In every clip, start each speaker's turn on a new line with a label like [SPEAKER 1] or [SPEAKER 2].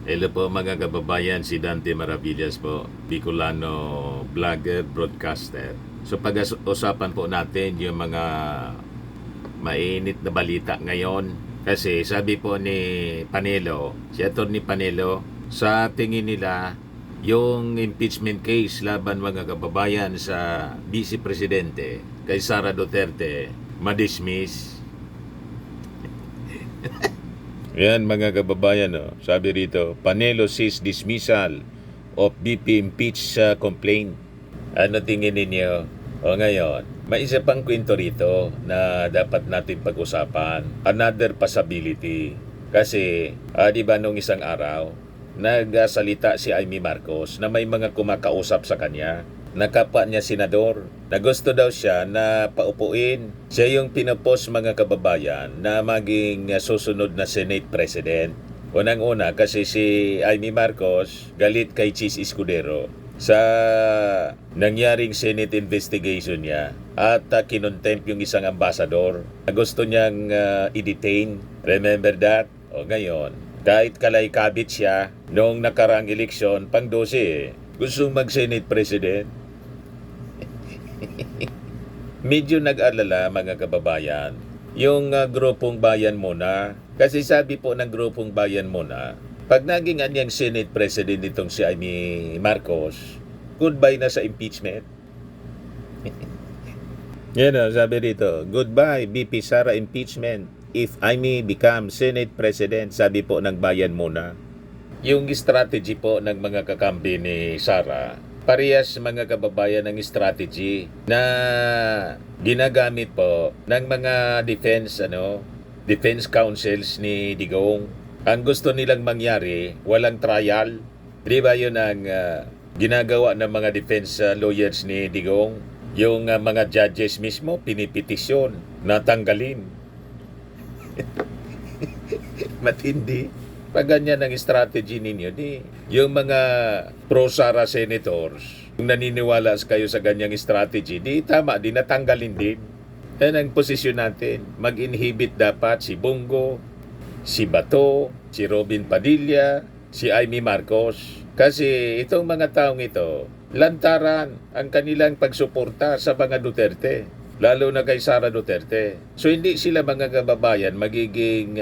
[SPEAKER 1] Hello po mga kababayan, si Dante Maravillas po, Bicolano vlogger, broadcaster. So pag-usapan po natin yung mga mainit na balita ngayon. Kasi sabi po ni Panelo, si Atty. Panelo, sa tingin nila yung impeachment case laban mga kababayan sa Vice Presidente kay Sara Duterte madismiss. Yan mga kababayan, sabi rito, Panelo sees dismissal of BP impeach complaint. Ano tingin ninyo? O ngayon, may isa pang kwento rito na dapat natin pag-usapan. Another possibility. Kasi, di ba nung isang araw, nagsalita si Amy Marcos na may mga kumakausap sa kanya na kapwa niya senador na gusto daw siya na paupuin. Siya yung pinopost mga kababayan na maging susunod na Senate President. Unang-una kasi si Amy Marcos galit kay Chis Escudero sa nangyaring Senate investigation niya at kinontempt yung isang ambasador na gusto niyang i-detain. Remember that? O ngayon, kahit kalay-kabit siya noong nakaraang eleksyon, pang 12 gustong mag-Senate President. Medyo nag-alala mga kababayan yung grupong bayan muna. Kasi sabi po ng grupong bayan muna, pag naging anyang Senate President itong si Amy Marcos, goodbye na sa impeachment. Yan sabi dito, goodbye BP Sara impeachment if Amy becomes Senate President, sabi po ng bayan muna. Yung strategy po ng mga kakampi ni Sara, parehas mga kababayan ng strategy na ginagamit po ng mga defense councils ni Digong. Ang gusto nilang mangyari, walang trial. Di ba yun ang ginagawa ng mga defense lawyers ni Digong? Yung mga judges mismo, pinipetisyon na tanggalin. Matindi. Pag ganyan ang strategy ninyo, yung mga pro-Sara senators, kung naniniwala kayo sa ganyang strategy, tama, natanggalin din. Yan ang posisyon natin. Mag-inhibit dapat si Bongo, si Bato, si Robin Padilla, si Amy Marcos. Kasi itong mga taong ito, lantaran ang kanilang pagsuporta sa mga Duterte, lalo na kay Sara Duterte. So hindi sila mga kababayan magiging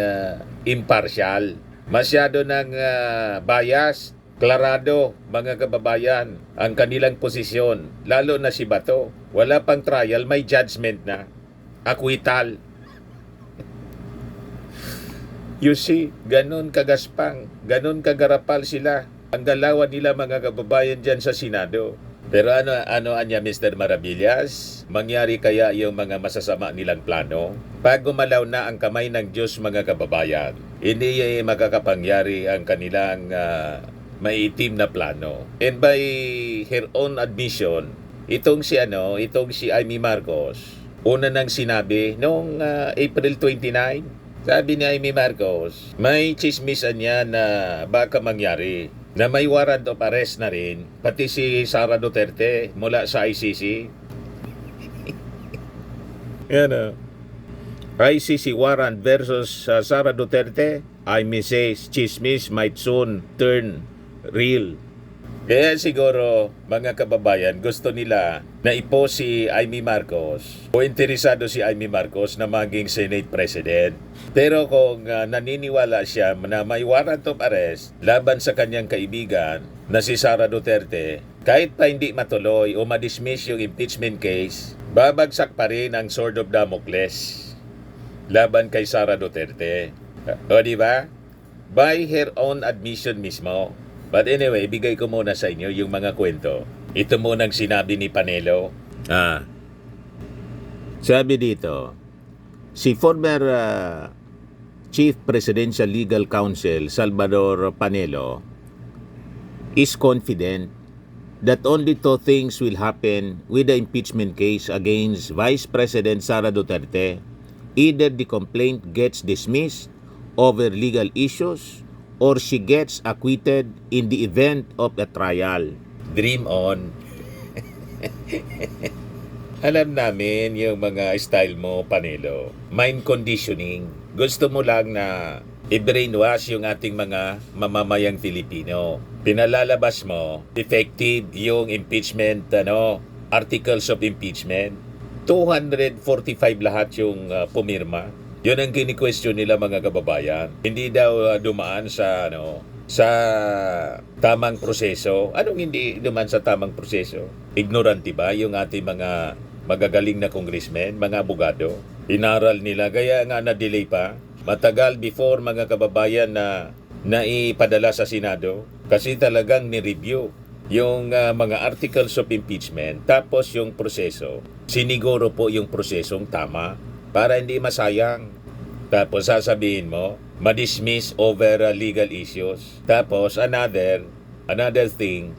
[SPEAKER 1] impartial. Masyado ng bias, klarado mga kababayan ang kanilang posisyon, lalo na si Bato. Wala pang trial, may judgment na. Acquittal. You see, ganun kagaspang, ganun kagarapal sila. Ang galawan nila mga kababayan dyan sa Senado. Pero ano anya Mr. Maravillas? Mangyari kaya yung mga masasama nilang plano? Pag gumalaw na ang kamay ng Diyos mga kababayan, hindi makakapangyari ang kanilang maitim na plano. And by her own admission, itong si Amy Marcos, una nang sinabi noong April 29, sabi ni Amy Marcos, may chismisan niya na baka mangyari na may warrant of arrest na rin, pati si Sara Duterte mula sa ICC. Yan ICC warrant versus Sara Duterte, Amy says chismis might soon turn real. Kaya siguro, mga kababayan, gusto nila na ipost si Amy Marcos o interesado si Amy Marcos na maging Senate President. Pero kung naniniwala siya na may warrant of arrest laban sa kanyang kaibigan na si Sara Duterte, kahit pa hindi matuloy o madismiss yung impeachment case, babagsak pa rin ang Sword of Damocles laban kay Sara Duterte. O diba? By her own admission mismo. But anyway, ibigay ko muna sa inyo yung mga kwento. Ito munang sinabi ni Panelo. Sabi dito, si former Chief Presidential Legal Counsel Salvador Panelo is confident that only two things will happen with the impeachment case against Vice President Sara Duterte. Either the complaint gets dismissed over legal issues or she gets acquitted in the event of a trial. Dream on. Alam namin yung mga style mo, Panelo. Mind conditioning. Gusto mo lang na i-brainwash yung ating mga mamamayang Filipino. Pinalalabas mo, effective yung impeachment, articles of impeachment. 245 lahat yung pumirma. Yun ang kini-question nila mga kababayan. Hindi daw dumaan sa tamang proseso. Anong hindi dumaan sa tamang proseso? Ignorante ba yung ating mga magagaling na congressmen, mga abogado? Inaral nila, kaya nga na-delay pa. Matagal before mga kababayan na naipadala sa Senado kasi talagang ni-review yung mga articles of impeachment tapos yung proseso. Siniguro po yung prosesong tama para hindi masayang. Tapos sasabihin mo, ma-dismiss over legal issues. Tapos another thing,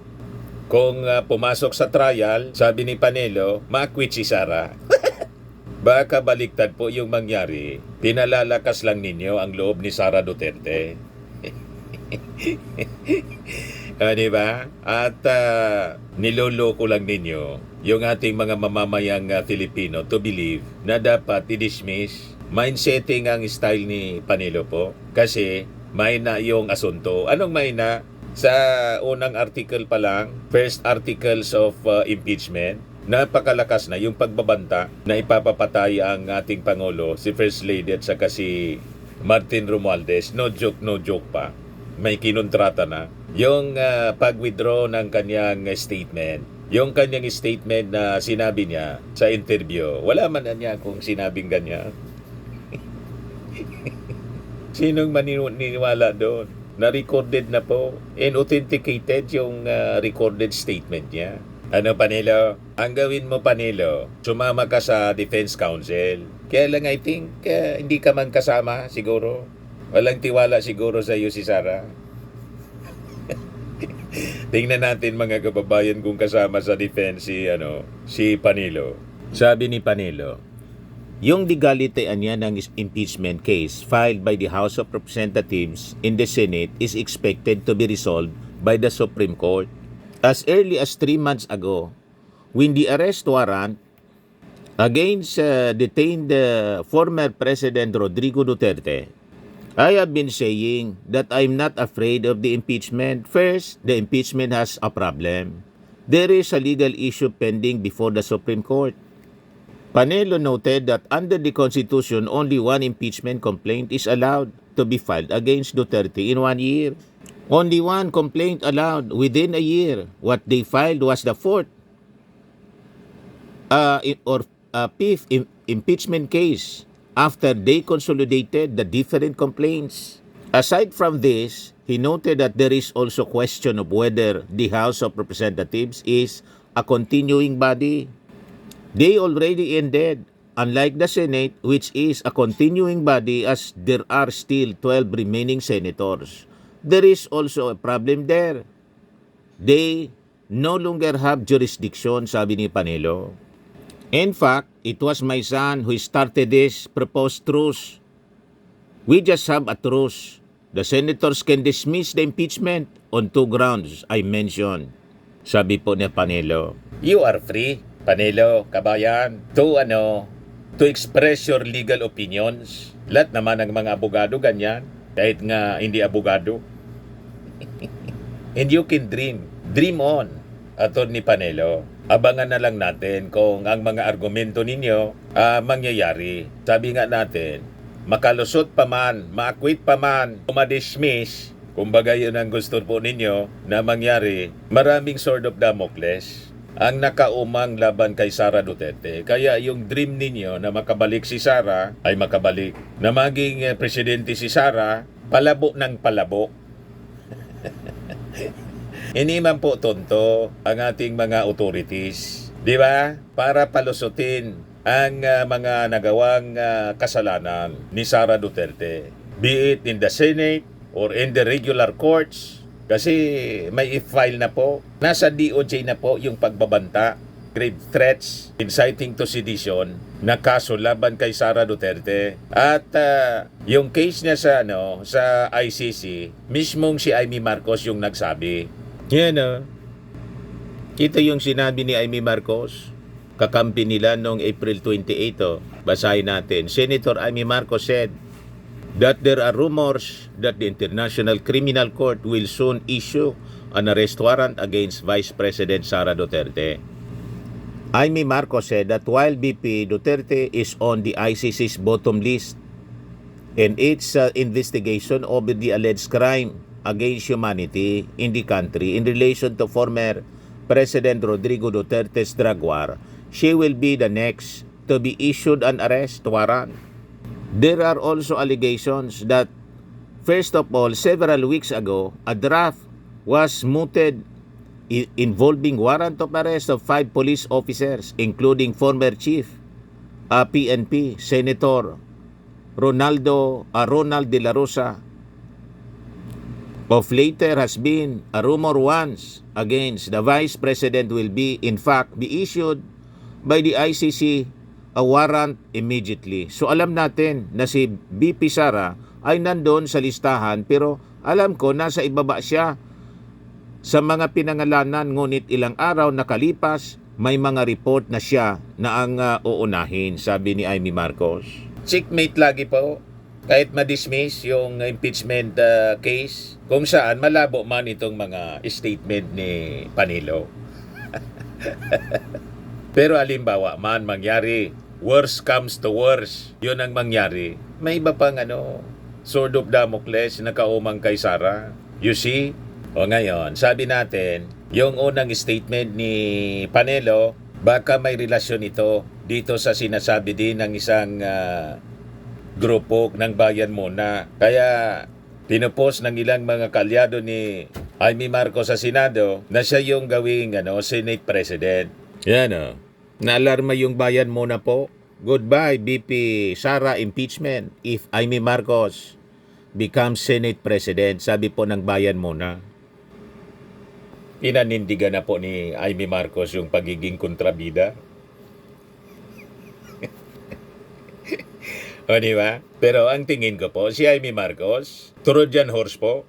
[SPEAKER 1] kung pumasok sa trial, sabi ni Panelo, ma-acquit si Sara. Baka baliktad po yung mangyari. Pinalalakas lang ninyo ang loob ni Sara Duterte. Diba? At niloloko lang ninyo yung ating mga mamamayang Filipino to believe na dapat i-dismiss. Mindsetting ang style ni Panelo po. Kasi may na yung asunto. Anong may na? Sa unang article pa lang, first articles of impeachment, napakalakas na yung pagbabanta na ipapapatay ang ating Pangulo, si First Lady at saka si Martin Romualdez. No joke pa. May kinontrata na. Yung pag-withdraw ng kanyang statement. Yung kanyang statement na sinabi niya sa interview, wala man na niya kung sinabing ganyan. Sinong maniniwala doon? Na-recorded na po and authenticated yung recorded statement niya. Ano, Panelo? Ang gawin mo, Panelo, sumama ka sa Defense Council. Kaya lang, I think, hindi ka man kasama, siguro. Walang tiwala siguro sa iyo si Sara. Tingnan natin mga kababayan kung kasama sa defense si Panelo. Sabi ni Panelo, yung legality niya ng impeachment case filed by the House of Representatives in the Senate is expected to be resolved by the Supreme Court. As early as 3 months ago, when the arrest warrant against detained former President Rodrigo Duterte, I have been saying that I'm not afraid of the impeachment. First, the impeachment has a problem. There is a legal issue pending before the Supreme Court. Panelo noted that under the Constitution, only one impeachment complaint is allowed to be filed against Duterte in 1 year. Only one complaint allowed within a year. What they filed was the fourth fifth impeachment case after they consolidated the different complaints. Aside from this, he noted that there is also question of whether the House of Representatives is a continuing body. They already ended, unlike the Senate, which is a continuing body as there are still 12 remaining senators. There is also a problem there. They no longer have jurisdiction, sabi ni Panelo. In fact, it was my son who started this proposed truce. We just have a truce. The senators can dismiss the impeachment on 2 grounds I mentioned. Sabi po ni Panelo. You are free, Panelo, kabayan, to express your legal opinions. Lahat naman ng mga abogado ganyan, kahit nga hindi abogado. And you can dream. Dream on, Attorney Panelo. Abangan na lang natin kung ang mga argumento ninyo mangyayari. Sabi nga natin, makalusot pa man, ma-acquit pa man, ma-dismiss, kumbaga yun ang gusto po ninyo na mangyari, maraming sword of Damocles ang nakaumang laban kay Sara Duterte. Kaya yung dream ninyo na makabalik si Sara ay makabalik. Na maging presidente si Sara, palabo ng palabo. Hindi man po tonto ang ating mga authorities, di ba? Para palusutin ang mga nagawang kasalanan ni Sara Duterte. Be it in the Senate or in the regular courts. Kasi may i-file na po. Nasa DOJ na po yung pagbabanta, grave threats, inciting to sedition na kaso laban kay Sara Duterte. At yung case niya sa ICC, mismong si Amy Marcos yung nagsabi. Yan Kita yung sinabi ni Amy Marcos, kakampi nila noong April 28. Basahin natin. Senator Amy Marcos said, that there are rumors that the International Criminal Court will soon issue an arrest warrant against Vice President Sara Duterte. Amy Marcos said that while BP Duterte is on the ICC's bottom list in its investigation over the alleged crime against humanity in the country in relation to former President Rodrigo Duterte's drug war, she will be the next to be issued an arrest warrant. There are also allegations that, first of all, several weeks ago, a draft was mooted involving warrant of arrest of 5 police officers, including former Chief PNP Senator Ronald de la Rosa. Of later has been a rumor once against the Vice President will be issued by the ICC a warrant immediately. So alam natin na si BP Sara ay nandoon sa listahan, pero alam ko nasa ibaba siya sa mga pinangalanan, ngunit ilang araw nakalipas may mga report na siya na ang uunahin, sabi ni Amy Marcos. Checkmate lagi po kahit ma-dismiss yung impeachment case, kung saan malabo man itong mga statement ni Panelo. Pero alimbawa man mangyari, worst comes to worst, yun ang mangyari, may iba pang sword of Damocles na kaumang kay Sara. You see? O ngayon, sabi natin, yung unang statement ni Panelo, baka may relasyon ito dito sa sinasabi din ng isang grupo ng Bayan Muna. Kaya pinupost ng ilang mga kalyado ni Amy Marcos sa Senado na siya yung gawing Senate President. Yan naalarma yung Bayan Muna po. Goodbye BP Sara impeachment if Amy Marcos becomes Senate President, sabi po ng Bayan Muna. Pinanindigan na po ni Amy Marcos yung pagiging kontrabida. O diba? Pero ang tingin ko po, si Amy Marcos, Trojan horse po.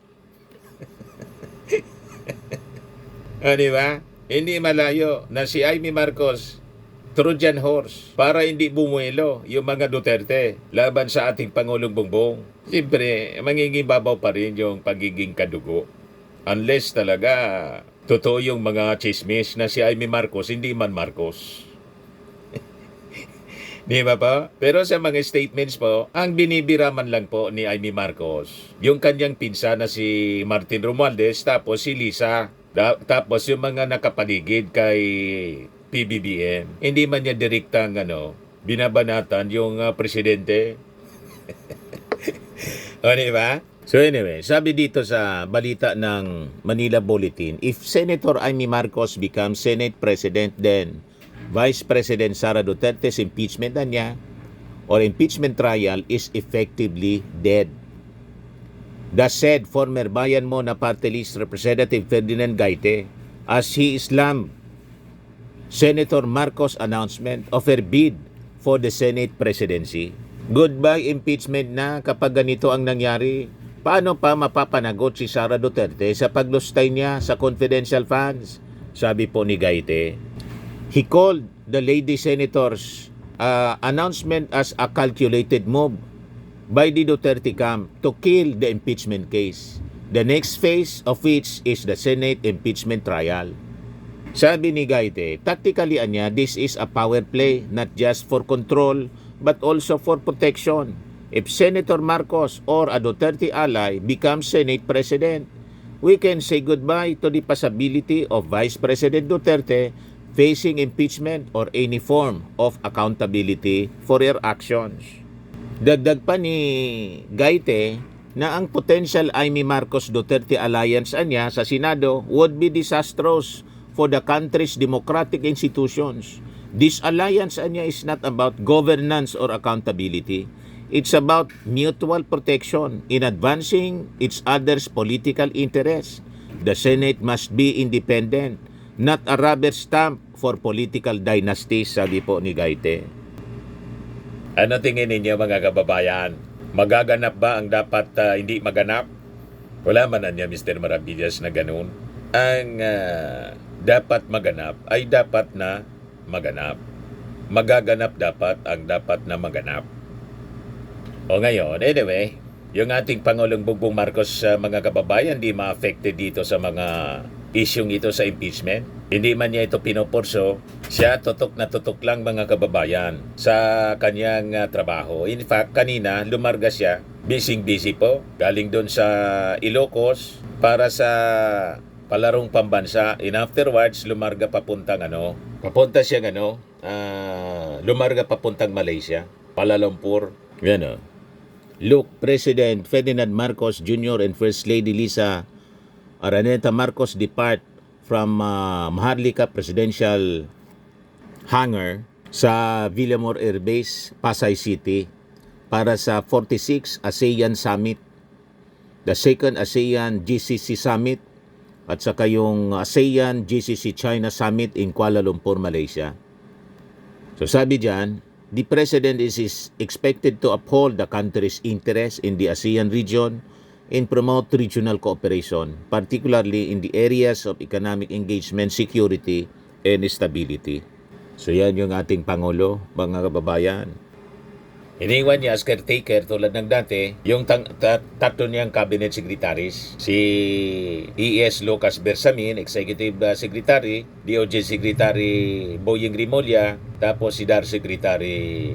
[SPEAKER 1] O diba? Hindi malayo na si Amy Marcos, Trojan horse, para hindi bumuelo yung mga Duterte laban sa ating Pangulong Bongbong. Siyempre, manginging babaw pa rin yung pagiging kadugo. Unless talaga totoo yung mga chismis na si Amy Marcos, hindi man Marcos. Di ba po? Pero sa mga statements po, ang binibiraman lang po ni Amy Marcos, yung kanyang pinsa na si Martin Romualdez, tapos si Lisa, tapos yung mga nakapaligid kay PBBM. Hindi man niya direktang binabanatan yung presidente. O diba? So anyway, sabi dito sa balita ng Manila Bulletin, if Senator Amy Marcos becomes Senate President, then Vice President Sara Duterte's impeachment or impeachment trial is effectively dead. That said, former Bayan Mona Party List Representative Ferdinand Gaite, as he slammed Senator Marcos' announcement of her bid for the Senate presidency. Goodbye impeachment na kapag ganito ang nangyari. Paano pa mapapanagot si Sara Duterte sa paglustay niya sa confidential funds? Sabi po ni Gaite. He called the lady senator's announcement as a calculated move by the Duterte camp to kill the impeachment case. The next phase of which is the Senate impeachment trial. Sabi ni Gaite, tactically this is a power play not just for control but also for protection. If Senator Marcos or a Duterte ally becomes Senate President, we can say goodbye to the possibility of Vice President Duterte facing impeachment or any form of accountability for her actions. Dagdag pa ni Gaite na ang potential Amy Marcos Duterte alliance sa Senado would be disastrous for the country's democratic institutions. This alliance is not about governance or accountability. It's about mutual protection in advancing each other's political interests. The Senate must be independent, not a rubber stamp for political dynasties, sabi po ni Gaite. Ano tingin ninyo mga kababayan? Magaganap ba ang dapat hindi maganap? Wala man niya Mr. Maravillas na ganun. Ang dapat maganap ay dapat na maganap. Magaganap dapat ang dapat na maganap. O ngayon, anyway, yung ating Pangulong Bongbong Marcos, mga kababayan, di ma-affected dito sa mga isyong ito sa impeachment. Hindi man niya ito pinupurso, siya tutok na tutok lang, mga kababayan, sa kanyang trabaho. In fact, kanina lumarga siya, busy po, galing doon sa Ilocos para sa palarong pambansa. And afterwards, lumarga papuntang lumarga papuntang Malaysia, Kuala Lumpur. Yan. Look, President Ferdinand Marcos Jr. and First Lady Lisa Araneta Marcos depart from Maharlika Presidential Hangar sa Villamor Air Base, Pasay City para sa 46 ASEAN Summit, the second ASEAN GCC Summit at saka yung ASEAN GCC China Summit in Kuala Lumpur, Malaysia. So sabi dyan, the President is expected to uphold the country's interest in the ASEAN region and promote regional cooperation, particularly in the areas of economic engagement, security, and stability. So yan yung ating Pangulo, mga kababayan. Iniwan niya as caretaker tulad ng dati, yung tatlo niyang cabinet secretaries, si E.S. Lucas Bersamin, Executive Secretary, DOJ Secretary Boying Rimulya, tapos si DAR Secretary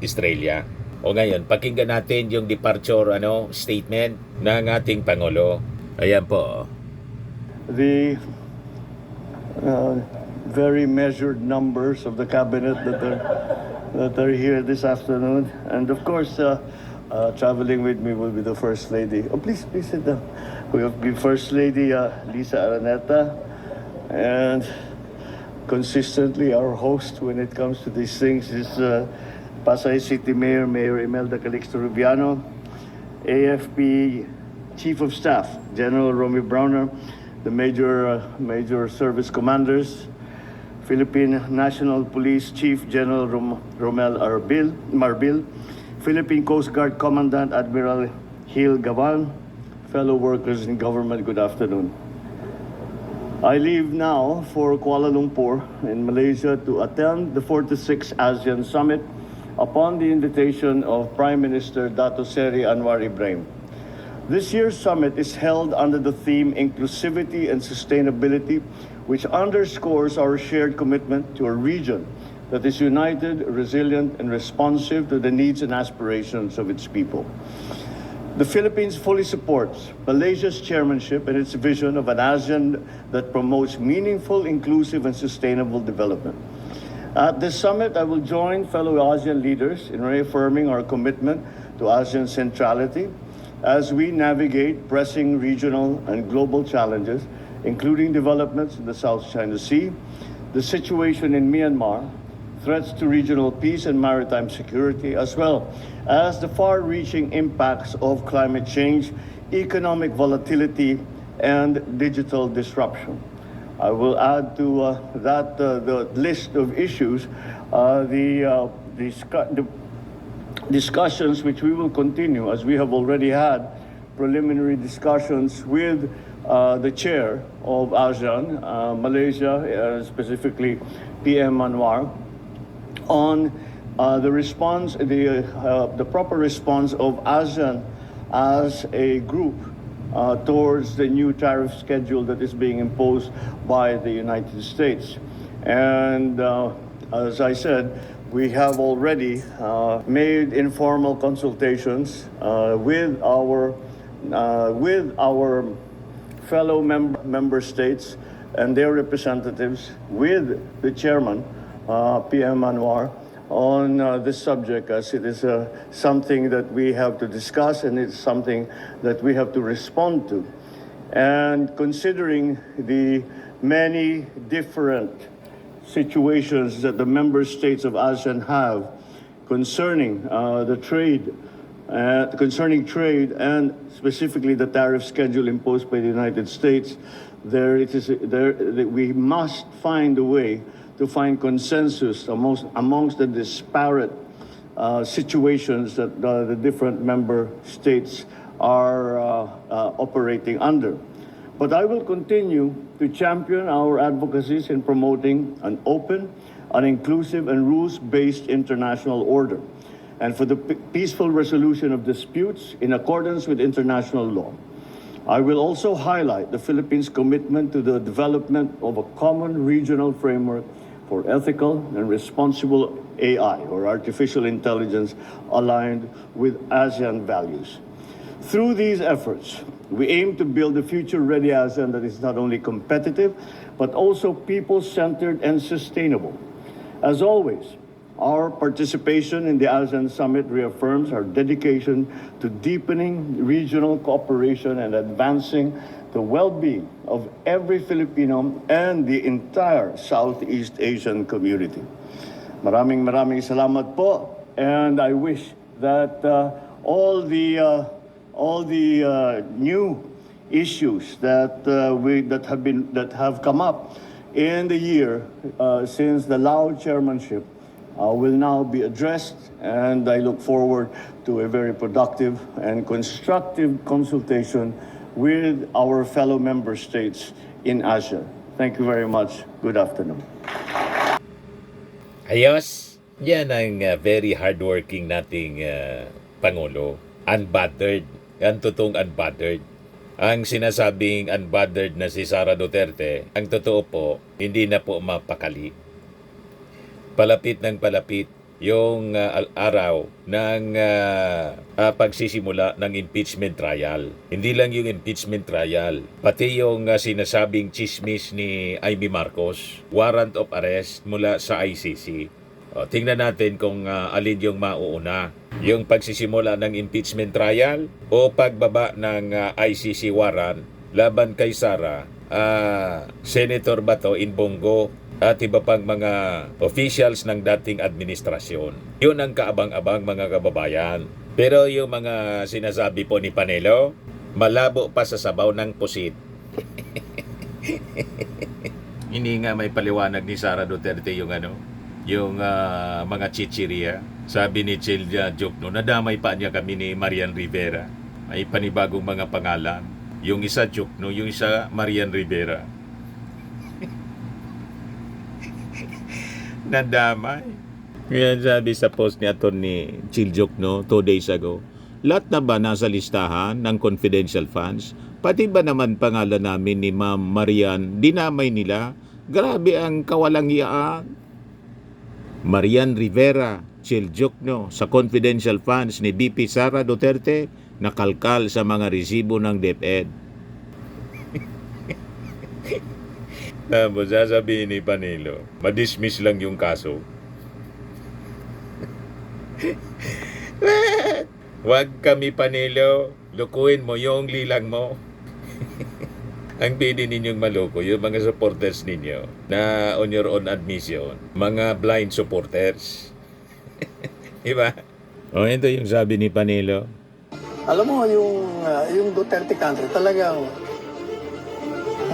[SPEAKER 1] Estrella. O ngayon, pakinggan natin yung departure statement ng ating Pangulo. Ayan po.
[SPEAKER 2] The very measured numbers of the cabinet that are here this afternoon, and of course, traveling with me will be the First Lady. Oh, please sit down. We have the First Lady Lisa Araneta, and consistently our host when it comes to these things is Pasay City Mayor Imelda Calixto Rubiano, AFP Chief of Staff General Romy Browner, the major service commanders, Philippine National Police Chief General Romel Marbil, Philippine Coast Guard Commandant Admiral Gil Gavan, fellow workers in government, good afternoon. I leave now for Kuala Lumpur in Malaysia to attend the 46th ASEAN Summit upon the invitation of Prime Minister Dato Seri Anwar Ibrahim. This year's summit is held under the theme Inclusivity and Sustainability, which underscores our shared commitment to a region that is united, resilient, and responsive to the needs and aspirations of its people. The Philippines fully supports Malaysia's chairmanship and its vision of an ASEAN that promotes meaningful, inclusive, and sustainable development. At this summit, I will join fellow ASEAN leaders in reaffirming our commitment to ASEAN centrality as we navigate pressing regional and global challenges, including developments in the South China Sea, the situation in Myanmar, threats to regional peace and maritime security, as well as the far-reaching impacts of climate change, economic volatility, and digital disruption. I will add to the list of issues the discussions which we will continue, as we have already had preliminary discussions with the chair of ASEAN, Malaysia, specifically PM Anwar, on the proper response of ASEAN as a group towards the new tariff schedule that is being imposed by the United States. And as I said, we have already made informal consultations with our fellow member states and their representatives, with the chairman, PM Anwar, on this subject, as it is something that we have to discuss and it's something that we have to respond to. And considering the many different situations that the member states of ASEAN have concerning the trade, concerning trade and specifically the tariff schedule imposed by the United States, we must find a way to find consensus amongst the disparate situations that the different member states are operating under. But I will continue to champion our advocacies in promoting an open, an inclusive, and rules-based international order. and for the peaceful resolution of disputes in accordance with international law. I will also highlight the Philippines' commitment to the development of a common regional framework for ethical and responsible AI, or artificial intelligence, aligned with ASEAN values. Through these efforts, we aim to build a future-ready ASEAN that is not only competitive, but also people-centered and sustainable. As always, our participation in the ASEAN Summit reaffirms our dedication to deepening regional cooperation and advancing the well-being of every Filipino and the entire Southeast Asian community. Maraming salamat po, and I wish that all the new issues that have come up in the year since the Lao chairmanship will now be addressed, and I look forward to a very productive and constructive consultation with our fellow member states in Asia. Thank you very much. Good afternoon.
[SPEAKER 1] Ayos, yan ang very hardworking nating Pangulo. Unbothered. Yan totoong unbothered. Ang sinasabing unbothered na si Sara Duterte, ang totoo po, hindi na po mapakali. Palapit ng palapit yung araw ng pagsisimula ng impeachment trial. Hindi lang yung impeachment trial, pati yung sinasabing chismis ni Amy Marcos, warrant of arrest mula sa ICC. Tingnan natin kung alin yung mauuna, yung pagsisimula ng impeachment trial o pagbaba ng ICC warrant laban kay Sara, Senator Bato in Bongo at iba pang mga officials ng dating administrasyon. Yun ang kaabang-abang, mga kababayan. Pero yung mga sinasabi po ni Panelo, malabo pa sa sabaw ng pusit. Hindi nga may paliwanag ni Sara Duterte yung mga chichiria. Sabi ni Chilja Jokno, nadamay pa niya kami ni Marian Rivera. May panibagong mga pangalan. Yung isa Jokno, yung isa Marian Rivera. Nadamay. Ngayon sabi sa post ni Atty. Chiljokno 2 days ago, lahat na ba nasa listahan ng confidential funds? Pati ba naman pangalan namin ni Ma'am Marian, dinamay nila? Grabe ang kawalangyaan. Marian Rivera, Chiljokno sa confidential funds ni BP Sara Duterte, nakalkal sa mga resibo ng DepEd. Tapos sasabihin ni Panelo, madismiss lang yung kaso. Wag kami, Panelo, lukuin mo yung lilang mo. Ang pwede ninyong maloko, yung mga supporters ninyo na on your own admission, mga blind supporters. Diba? O, ito yung sabi ni Panelo.
[SPEAKER 3] Alam mo, yung Duterte country, talagang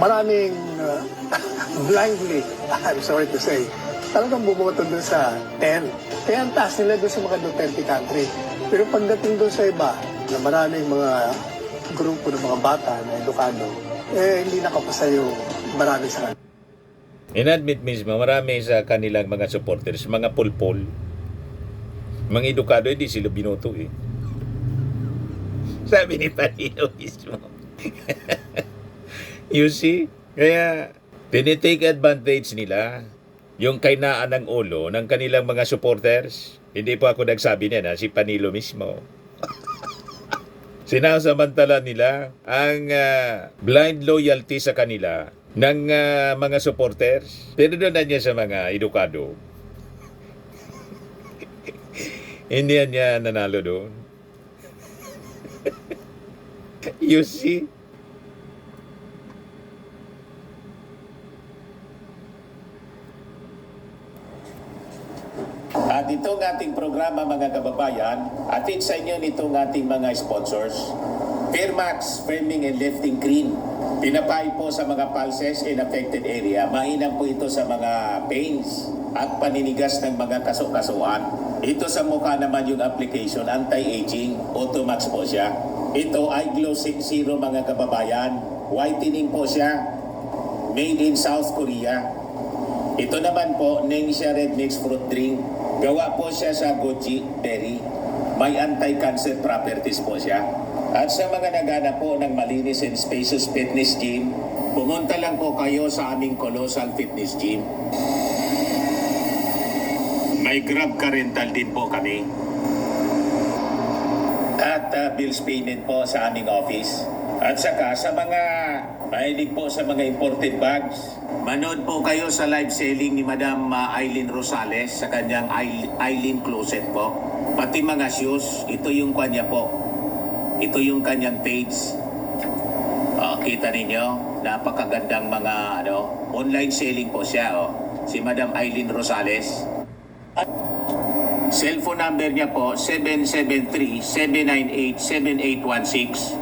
[SPEAKER 3] maraming blindly, I'm sorry to say, talagang bumoto dun sa 10. Kaya ang taas nila dun sa mga Duterte country. Pero pagdating dun sa iba, na maraming mga grupo ng mga bata na edukado, hindi nakapasa yung marami sa kanila.
[SPEAKER 1] Inadmit mismo, marami sa kanilang mga supporters, mga pulpol. Mga edukado, hindi sila binoto eh. Sabi ni Panilo mismo. You see? Kaya, tinitake advantage nila yung kainaan ng ulo ng kanilang mga supporters. Hindi po ako nagsabi niya, si Panilo mismo. Sinasamantala nila ang blind loyalty sa kanila ng mga supporters. Pero doon na niya sa mga edukado. Hindi niya nanalo doon. You see?
[SPEAKER 4] At itong ating programa, mga kababayan, atid sa inyo nitong ating mga sponsors. Fairmax, Firming and Lifting Cream. Pinapay po sa mga pulses in affected area. Mainam po ito sa mga pains at paninigas ng mga kasukasuan. Ito sa mukha naman yung application, anti-aging, Automax po siya. Ito ay Glow 60, mga kababayan. Whitening po siya. Made in South Korea. Ito naman po, Nengxia Red Mix Fruit Drink. Gawa po siya sa goji berry. May anti-cancer properties po siya. At sa mga naghanap po ng malinis and spacious fitness gym, pumunta lang po kayo sa aming Colossal Fitness Gym. May Grab car rental din po kami. At bills payment po sa aming office. At saka sa mga mahilig po sa mga imported bags, manood po kayo sa live selling ni Madam Eileen Rosales sa kanyang Eileen Closet po. Pati mga shoes, ito yung kanya po. Ito yung kanyang page. Kita ninyo, napakagandang mga online selling po siya. Si Madam Eileen Rosales. Cellphone number niya po, 773-798-7816.